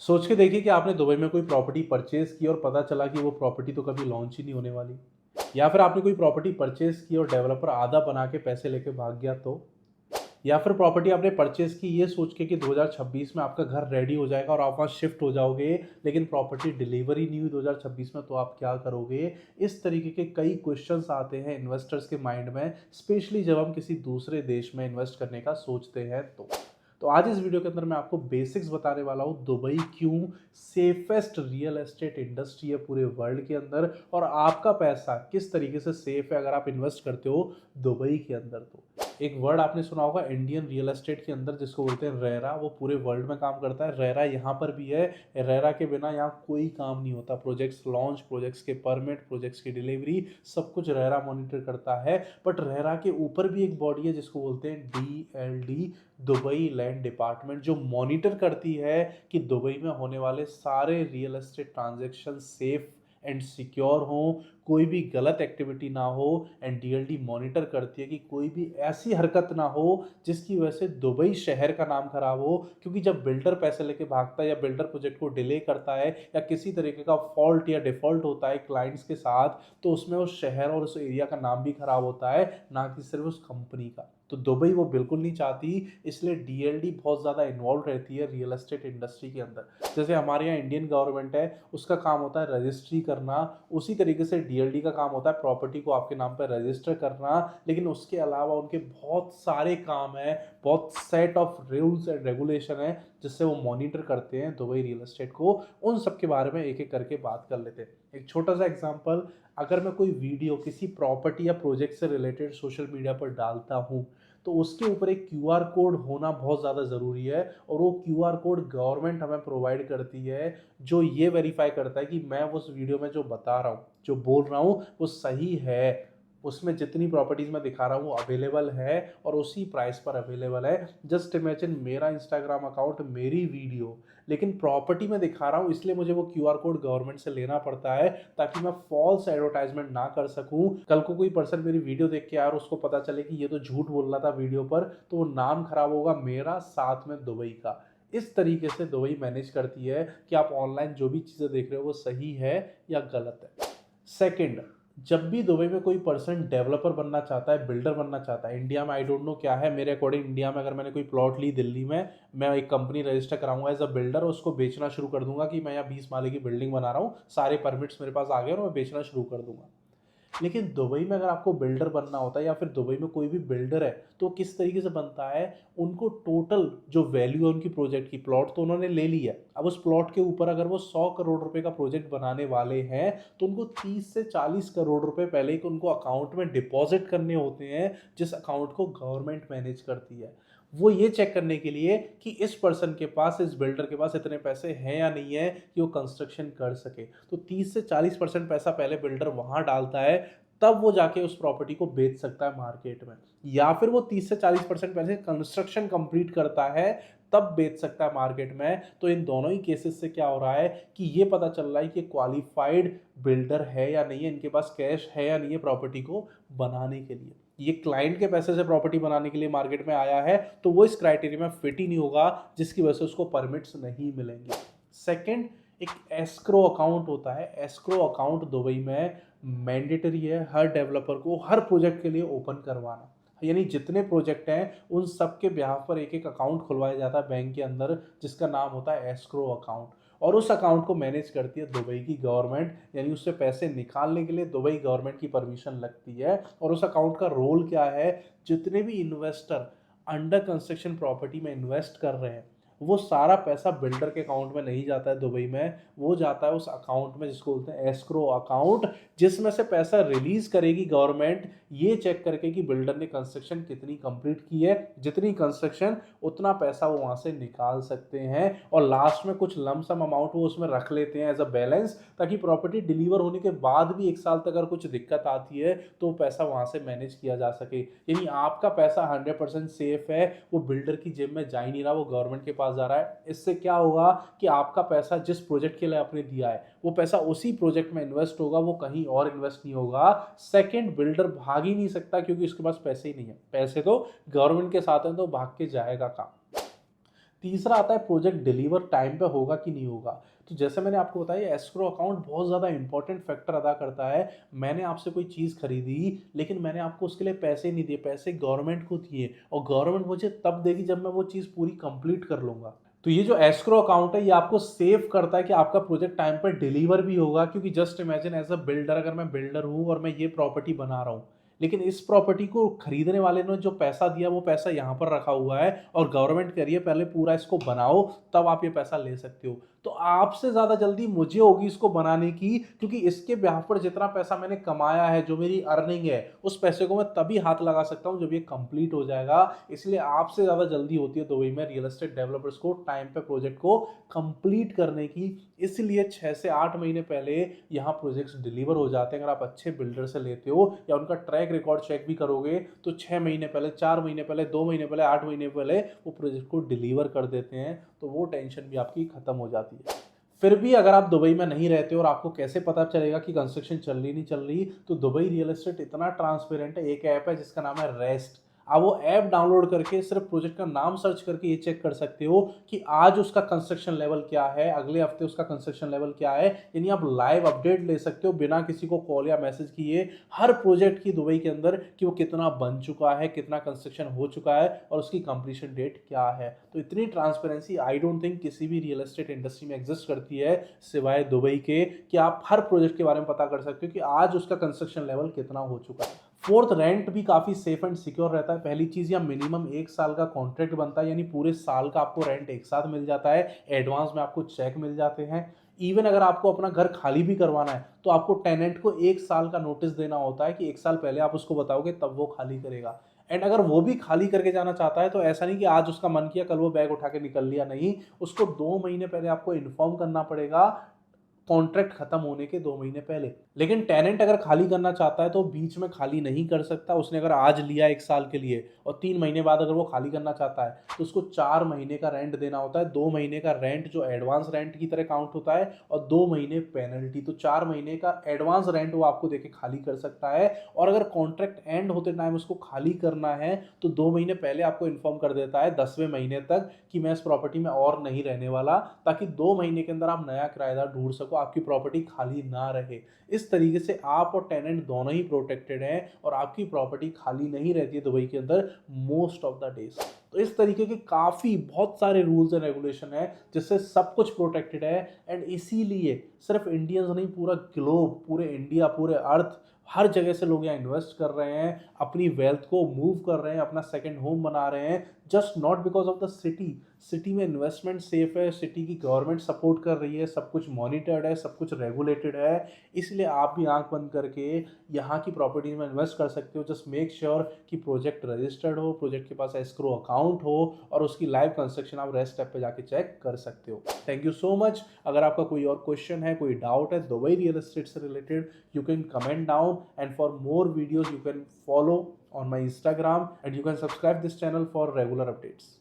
सोच के देखिए कि आपने दुबई में कोई प्रॉपर्टी परचेज़ की और पता चला कि वो प्रॉपर्टी तो कभी लॉन्च ही नहीं होने वाली। या फिर आपने कोई प्रॉपर्टी परचेज़ की और डेवलपर आधा बना के पैसे लेके भाग गया तो? या फिर प्रॉपर्टी आपने परचेज़ की ये सोच के कि 2026 में आपका घर रेडी हो जाएगा और आप वहाँ शिफ्ट हो जाओगे, लेकिन प्रॉपर्टी डिलीवर ही नहीं हुई 2026 में, तो आप क्या करोगे? इस तरीके के कई क्वेश्चन्स आते हैं इन्वेस्टर्स के माइंड में, स्पेशली जब हम किसी दूसरे देश में इन्वेस्ट करने का सोचते हैं तो। तो आज इस वीडियो के अंदर मैं आपको बेसिक्स बताने वाला हूँ, दुबई क्यों सेफेस्ट रियल एस्टेट इंडस्ट्री है पूरे वर्ल्ड के अंदर, और आपका पैसा किस तरीके से सेफ है अगर आप इन्वेस्ट करते हो दुबई के अंदर तो। एक वर्ड आपने सुना होगा इंडियन रियल एस्टेट के अंदर जिसको बोलते हैं रेरा, वो पूरे वर्ल्ड में काम करता है। रेरा यहाँ पर भी है। रेरा के बिना यहाँ कोई काम नहीं होता। प्रोजेक्ट्स लॉन्च, प्रोजेक्ट्स के परमिट, प्रोजेक्ट्स की डिलीवरी, सब कुछ रेरा मॉनिटर करता है। बट रेरा के ऊपर भी एक बॉडी है जिसको बोलते हैं DLD, दुबई लैंड डिपार्टमेंट, जो मॉनिटर करती है कि दुबई में होने वाले सारे real estate transaction safe and secure हों, कोई भी गलत एक्टिविटी ना हो। एंड DLD मॉनिटर करती है कि कोई भी ऐसी हरकत ना हो जिसकी वजह से दुबई शहर का नाम खराब हो, क्योंकि जब बिल्डर पैसे लेके भागता है या बिल्डर प्रोजेक्ट को डिले करता है या किसी तरीके का फॉल्ट या डिफॉल्ट होता है क्लाइंट्स के साथ, तो उसमें उस शहर और उस एरिया का नाम भी खराब होता है, ना कि सिर्फ उस कंपनी का। तो दुबई वो बिल्कुल नहीं चाहती, इसलिए DLD बहुत ज़्यादा इन्वॉल्व रहती है रियल एस्टेट इंडस्ट्री के अंदर। जैसे हमारे यहाँ इंडियन गवर्नमेंट है, उसका काम होता है रजिस्ट्री करना, उसी तरीके से DLD का काम होता है प्रॉपर्टी को आपके नाम पर रजिस्टर करना। लेकिन उसके अलावा उनके बहुत सारे काम हैं, बहुत set of rules and regulation है जिससे वो मॉनिटर करते हैं दुबई रियल एस्टेट को। उन सब के बारे में एक एक करके बात कर लेते हैं। एक छोटा सा एग्जांपल, अगर मैं कोई वीडियो किसी प्रॉपर्टी या प्रोजेक्ट से रिलेटेड सोशल मीडिया पर डालता हूँ, तो उसके ऊपर एक QR कोड होना बहुत ज़्यादा ज़रूरी है। और वो QR कोड गवर्नमेंट हमें प्रोवाइड करती है, जो ये वेरीफाई करता है कि मैं उस वीडियो में जो बता रहा हूँ, जो बोल रहा हूँ, वो सही है। उसमें जितनी प्रॉपर्टीज़ मैं दिखा रहा हूँ वो अवेलेबल है और उसी प्राइस पर अवेलेबल है। जस्ट इमेजिन, मेरा इंस्टाग्राम अकाउंट, मेरी वीडियो, लेकिन प्रॉपर्टी में दिखा रहा हूँ, इसलिए मुझे वो QR कोड गवर्नमेंट से लेना पड़ता है ताकि मैं फॉल्स एडवर्टाइजमेंट ना कर सकूं। कल को कोई पर्सन मेरी वीडियो देख के यार उसको पता चले कि ये तो झूठ बोल रहा था वीडियो पर, तो वो नाम खराब होगा मेरा, साथ में दुबई का। इस तरीके से दुबई मैनेज करती है कि आप ऑनलाइन जो भी चीज़ें देख रहे हो वो सही है या गलत है। सेकंड, जब भी दुबई में कोई पर्सन डेवलपर बनना चाहता है, बिल्डर बनना चाहता है, इंडिया में आई डोंट नो क्या है, मेरे अकॉर्डिंग इंडिया में अगर मैंने कोई प्लॉट ली दिल्ली में, मैं एक कंपनी रजिस्टर कराऊंगा एज अ बिल्डर और उसको बेचना शुरू कर दूंगा कि मैं यहाँ 20 माले की बिल्डिंग बना रहा हूँ, सारे परमिट्स मेरे पास आ गए और मैं बेचना शुरू कर दूंगा। लेकिन दुबई में अगर आपको बिल्डर बनना होता है या फिर दुबई में कोई भी बिल्डर है, तो किस तरीके से बनता है? उनको टोटल जो वैल्यू है उनकी प्रोजेक्ट की, प्लॉट तो उन्होंने ले लिया, अब उस प्लॉट के ऊपर अगर वो 100 करोड़ रुपए का प्रोजेक्ट बनाने वाले हैं, तो उनको 30 से 40 करोड़ रुपए पहले ही उनको अकाउंट में डिपॉजिट करने होते हैं, जिस अकाउंट को गवर्नमेंट मैनेज करती है। वो ये चेक करने के लिए कि इस पर्सन के पास, इस बिल्डर के पास इतने पैसे हैं या नहीं है कि वो कंस्ट्रक्शन कर सके। तो 30 से 40% पैसा पहले बिल्डर वहां डालता है, तब वो जाके उस प्रॉपर्टी को बेच सकता है मार्केट में। या फिर वो 30 से 40% पहले कंस्ट्रक्शन कंप्लीट करता है, तब बेच सकता है मार्केट में। तो इन दोनों ही केसेस से क्या हो रहा है कि ये पता चल रहा है कि क्वालिफाइड बिल्डर है या नहीं है, इनके पास कैश है या नहीं है प्रॉपर्टी को बनाने के लिए। ये क्लाइंट के पैसे से प्रॉपर्टी बनाने के लिए मार्केट में आया है, तो वो इस क्राइटेरिया में फिट ही नहीं होगा, जिसकी वजह से उसको परमिट्स नहीं मिलेंगे। सेकंड, एक एस्क्रो अकाउंट होता है। एस्क्रो अकाउंट दुबई में मैंडेटरी है हर डेवलपर को हर प्रोजेक्ट के लिए ओपन करवाना। यानी जितने प्रोजेक्ट हैं उन सब के ब्याह पर एक एक अकाउंट खुलवाया जाता है बैंक के अंदर, जिसका नाम होता है एस्क्रो अकाउंट। और उस अकाउंट को मैनेज करती है दुबई की गवर्नमेंट, यानी उससे पैसे निकालने के लिए दुबई गवर्नमेंट की परमिशन लगती है। और उस अकाउंट का रोल क्या है? जितने भी इन्वेस्टर अंडर कंस्ट्रक्शन प्रॉपर्टी में इन्वेस्ट कर रहे हैं, वो सारा पैसा बिल्डर के अकाउंट में नहीं जाता है दुबई में, वो जाता है उस अकाउंट में जिसको बोलते हैं एस्क्रो अकाउंट, जिसमें से पैसा रिलीज करेगी गवर्नमेंट ये चेक करके कि बिल्डर ने कंस्ट्रक्शन कितनी कंप्लीट की है। जितनी कंस्ट्रक्शन उतना पैसा वो वहां से निकाल सकते हैं, और लास्ट में कुछ लमसम अमाउंट वो उसमें रख लेते हैं एज अ बैलेंस, ताकि प्रॉपर्टी डिलीवर होने के बाद भी 1 साल तक अगर कुछ दिक्कत आती है तो पैसा वहां से मैनेज किया जा सके। यानी आपका पैसा 100% सेफ है, वो बिल्डर की जेब में जा ही नहीं रहा, वो गवर्नमेंट के पास जा रहा है। इससे क्या होगा कि आपका पैसा जिस प्रोजेक्ट के लिए आपने दिया है वो पैसा उसी प्रोजेक्ट में इन्वेस्ट होगा, वो कहीं और इन्वेस्ट नहीं होगा। सेकंड, बिल्डर भाग ही नहीं सकता क्योंकि उसके पास पैसे ही नहीं है। पैसे तो गवर्नमेंट के साथ हैं तो भाग के जाएगा काम। तीसरा आता है प्रोजेक्ट डिलीवर टाइम पे होगा कि नहीं होगा। तो जैसे मैंने आपको बताया, एस्क्रो अकाउंट बहुत ज़्यादा इंपॉर्टेंट फैक्टर अदा करता है। मैंने आपसे कोई चीज़ खरीदी, लेकिन मैंने आपको उसके लिए पैसे नहीं दिए, पैसे गवर्नमेंट को दिए, और गवर्नमेंट मुझे तब देगी जब मैं वो चीज़ पूरी कंप्लीट कर लूँगा। तो ये जो एस्क्रो अकाउंट है, ये आपको सेव करता है कि आपका प्रोजेक्ट टाइम पर डिलीवर भी होगा। क्योंकि just imagine as a builder, अगर मैं बिल्डर हूँ और मैं ये प्रॉपर्टी बना रहा हूँ, लेकिन इस प्रॉपर्टी को खरीदने वाले ने जो पैसा दिया वो पैसा यहाँ पर रखा हुआ है, और गवर्नमेंट कह रही है पहले पूरा इसको बनाओ तब आप ये पैसा ले सकते हो। तो आपसे ज़्यादा जल्दी मुझे होगी इसको बनाने की, क्योंकि इसके ब्याह पर जितना पैसा मैंने कमाया है, जो मेरी अर्निंग है, उस पैसे को मैं तभी हाथ लगा सकता हूँ जब ये कंप्लीट हो जाएगा। इसलिए आपसे ज़्यादा जल्दी होती है दुबई में रियल एस्टेट डेवलपर्स को टाइम पे प्रोजेक्ट को कंप्लीट करने की। इसलिए 6 से 8 महीने पहले यहाँ प्रोजेक्ट्स डिलीवर हो जाते हैं। अगर आप अच्छे बिल्डर से लेते हो या उनका ट्रैक रिकॉर्ड चेक भी करोगे, तो 6 महीने पहले, 4 महीने पहले, 2 महीने पहले, 8 महीने पहले वो प्रोजेक्ट को डिलीवर कर देते हैं। तो वो टेंशन भी आपकी खत्म हो जाती है। फिर भी अगर आप दुबई में नहीं रहते और आपको कैसे पता चलेगा कि कंस्ट्रक्शन चल रही नहीं चल रही, तो दुबई रियल एस्टेट इतना ट्रांसपेरेंट है। एक ऐप है जिसका नाम है रेस्ट। आप वो ऐप डाउनलोड करके सिर्फ प्रोजेक्ट का नाम सर्च करके ये चेक कर सकते हो कि आज उसका कंस्ट्रक्शन लेवल क्या है, अगले हफ्ते उसका कंस्ट्रक्शन लेवल क्या है। यानी आप लाइव अपडेट ले सकते हो बिना किसी को कॉल या मैसेज किए, हर प्रोजेक्ट की दुबई के अंदर, कि वो कितना बन चुका है, कितना कंस्ट्रक्शन हो चुका है, और उसकी कंप्लीशन डेट क्या है। तो इतनी ट्रांसपेरेंसी आई डोंट थिंक किसी भी रियल एस्टेट इंडस्ट्री में एग्जिस्ट करती है सिवाय दुबई के, कि आप हर प्रोजेक्ट के बारे में पता कर सकते हो कि आज उसका कंस्ट्रक्शन लेवल कितना हो चुका है। फोर्थ, रेंट भी काफ़ी सेफ एंड सिक्योर रहता है। पहली चीज़, या मिनिमम 1 साल का कॉन्ट्रैक्ट बनता है, यानी पूरे साल का आपको रेंट एक साथ मिल जाता है। एडवांस में आपको चेक मिल जाते हैं। इवन अगर आपको अपना घर खाली भी करवाना है, तो आपको टेनेंट को 1 साल का नोटिस देना होता है कि 1 साल पहले आप उसको बताओगे तब वो खाली करेगा। एंड अगर वो भी खाली करके जाना चाहता है, तो ऐसा नहीं कि आज उसका मन किया कल वो बैग उठा के निकल लिया, नहीं, उसको 2 महीने पहले आपको इन्फॉर्म करना पड़ेगा, कॉन्ट्रैक्ट खत्म होने के 2 महीने पहले। लेकिन टेनेंट अगर खाली करना चाहता है तो बीच में खाली नहीं कर सकता। उसने अगर आज लिया 1 साल के लिए और 3 महीने बाद अगर वो खाली करना चाहता है, तो उसको 4 महीने का रेंट देना होता है। 2 महीने का रेंट जो एडवांस रेंट की तरह काउंट होता है, और 2 महीने पेनल्टी। तो 4 महीने का एडवांस रेंट वो आपको देके खाली कर सकता है। और अगर कॉन्ट्रैक्ट एंड होते टाइम उसको खाली करना है, तो 2 महीने पहले आपको इन्फॉर्म कर देता है 10वें महीने तक कि मैं इस प्रॉपर्टी में और नहीं रहने वाला, ताकि 2 महीने के अंदर आप नया किराएदार ढूंढ सको, आपकी प्रॉपर्टी खाली ना रहे। इस तरीके से आप और टेनेंट दोनों ही प्रोटेक्टेड हैं, और आपकी प्रॉपर्टी खाली नहीं रहती है दुबई के अंदर मोस्ट ऑफ द डेज। तो इस तरीके के काफ़ी बहुत सारे रूल्स एंड रेगुलेशन है जिससे सब कुछ प्रोटेक्टेड है। एंड इसीलिए सिर्फ इंडियंस नहीं, पूरा ग्लोब, पूरे इंडिया, पूरे अर्थ, हर जगह से लोग यहाँ इन्वेस्ट कर रहे हैं, अपनी वेल्थ को मूव कर रहे हैं, अपना सेकंड होम बना रहे हैं, just not because of the city. City में इन्वेस्टमेंट सेफ है, सिटी की गवर्नमेंट सपोर्ट कर रही है, सब कुछ मॉनिटर्ड है, सब कुछ रेगुलेटेड है। इसलिए आप भी आंख बंद करके यहाँ की प्रॉपर्टीज में इन्वेस्ट कर सकते हो। जस्ट मेक श्योर कि प्रोजेक्ट रजिस्टर्ड हो, प्रोजेक्ट के पास एस्क्रो अकाउंट हो, और उसकी लाइव कंस्ट्रक्शन आप रेस्ट ऐप पे जाके चेक कर सकते हो। Thank you so much. अगर आपका कोई और क्वेश्चन है, कोई डाउट है दुबई रियल एस्टेट से related, you can comment down, and for more videos you can follow on my Instagram, and you can subscribe this channel for regular updates.